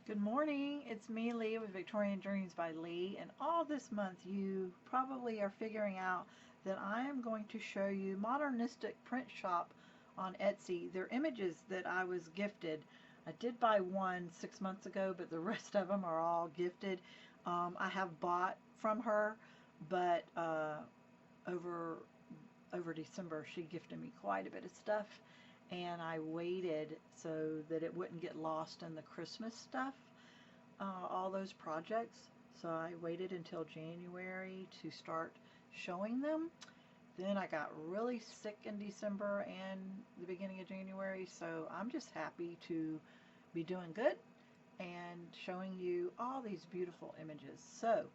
Good morning, it's me, Leigh, with Victorian Dreams by Leigh, and all this month you probably are figuring out that I am going to show you Modernistic Print Shop on Etsy. They're images that I was gifted. I did buy one 6 months ago, but the rest of them are all gifted. I have bought from her, but over December she gifted me quite a bit of stuff, and I waited so that it wouldn't get lost in the Christmas stuff, all those projects. So I waited until January to start showing them. Then I got really sick in December and the beginning of January, so I'm just happy to be doing good and showing you all these beautiful images. So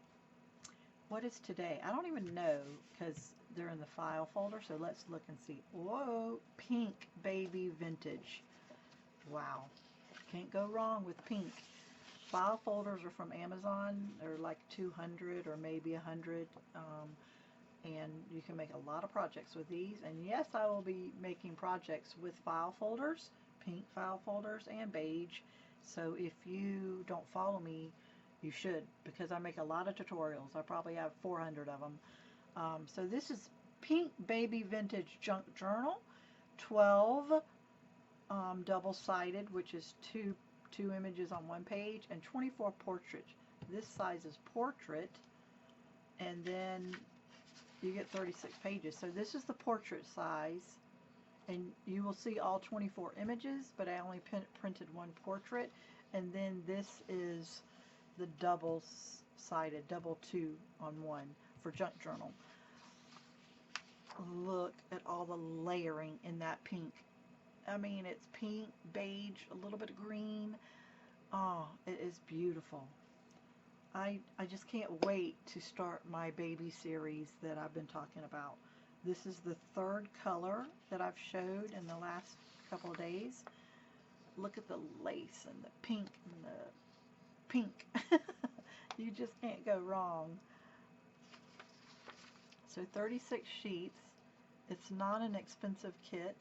what is today? I don't even know because they're in the file folder, so let's look and see. Whoa, pink baby vintage. Wow, can't go wrong with pink. File folders are from Amazon. They're like 200 or maybe 100, and you can make a lot of projects with these. And yes, I will be making projects with file folders, pink file folders and beige. So if you don't follow me, you should, because I make a lot of tutorials. I probably have 400 of them. So this is Pink Baby Vintage Junk Journal, 12 double-sided, which is two images on one page, and 24 portraits. This size is portrait, and then you get 36 pages. So this is the portrait size, and you will see all 24 images, but I only printed one portrait. And then this is the double-sided, double 2 on 1 for junk journal. Look at all the layering in that pink. I mean, it's pink, beige, a little bit of green. Oh, it is beautiful. I just can't wait to start my baby series that I've been talking about. This is the third color that I've showed in the last couple of days. Look at the lace and the pink and the pink. You just can't go wrong. So 36 sheets. It's not an expensive kit.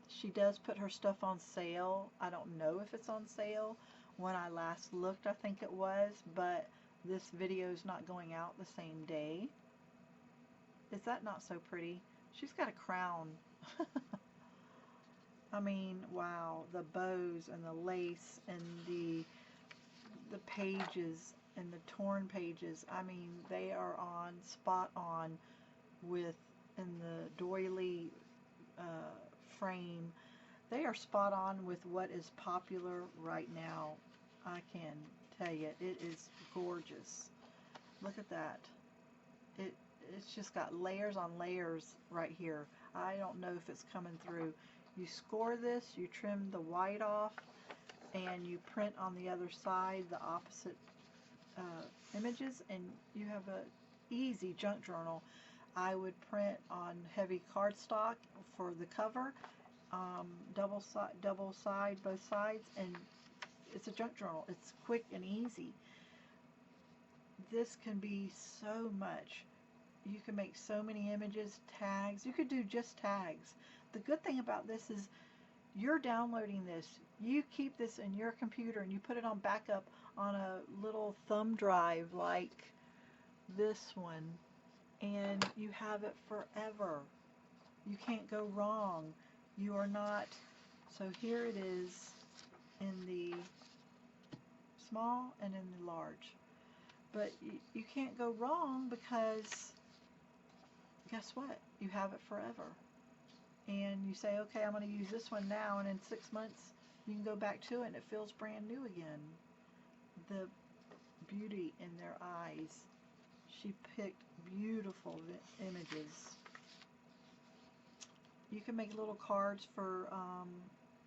She does put her stuff on sale. I don't know if it's on sale. When I last looked, I think it was, but this video is not going out the same day. Is that not so pretty? She's got a crown. I mean, wow, the bows and the lace and the pages and the torn pages. I mean, they are on, spot on with, in the doily frame. They are spot on with what is popular right now. I can tell you, it is gorgeous. Look at that. It's just got layers on layers right here. I don't know if it's coming through. You score this, you trim the white off, and you print on the other side the opposite images, and you have a easy junk journal. I would print on heavy cardstock for the cover, double side, both sides, and it's a junk journal. It's quick and easy. This can be so much. You can make so many images, tags. You could do just tags. The good thing about this is you're downloading this. You keep this in your computer and you put it on backup on a little thumb drive like this one, and you have it forever. You can't go wrong. You are not. So here it is in the small and in the large. But you can't go wrong because guess what? You have it forever. And you say, okay, I'm going to use this one now, and in 6 months you can go back to it and it feels brand new again. The beauty in their eyes. She picked beautiful images. You can make little cards for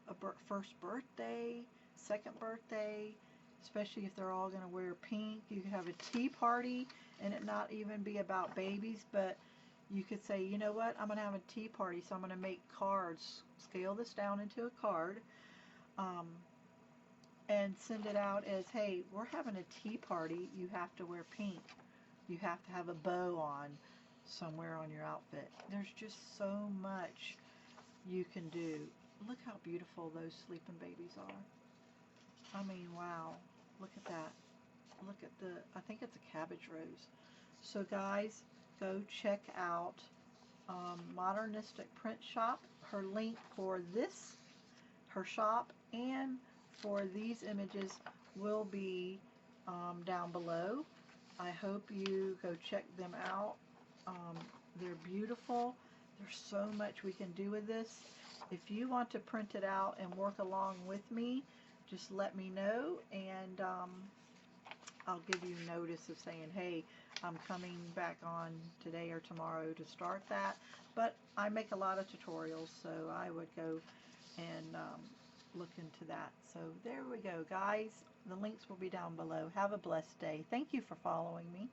a first birthday, second birthday, especially if they're all going to wear pink. You could have a tea party and it not even be about babies, but you could say, you know what, I'm going to have a tea party, so I'm going to make cards, scale this down into a card, and send it out as, hey, we're having a tea party, you have to wear pink. You have to have a bow on somewhere on your outfit. There's just so much you can do. Look how beautiful those sleeping babies are. I mean, wow. Look at that. Look at the, I think it's a cabbage rose. So guys, go check out Modernistic Print Shop. Her link for this, her shop, and for these images will be down below. I hope you go check them out. They're beautiful. There's so much we can do with this. If you want to print it out and work along with me, just let me know, and I'll give you notice of saying, hey, I'm coming back on today or tomorrow to start that. But I make a lot of tutorials, so I would go and look into that. So there we go, guys. The links will be down below. Have a blessed day. Thank you for following me.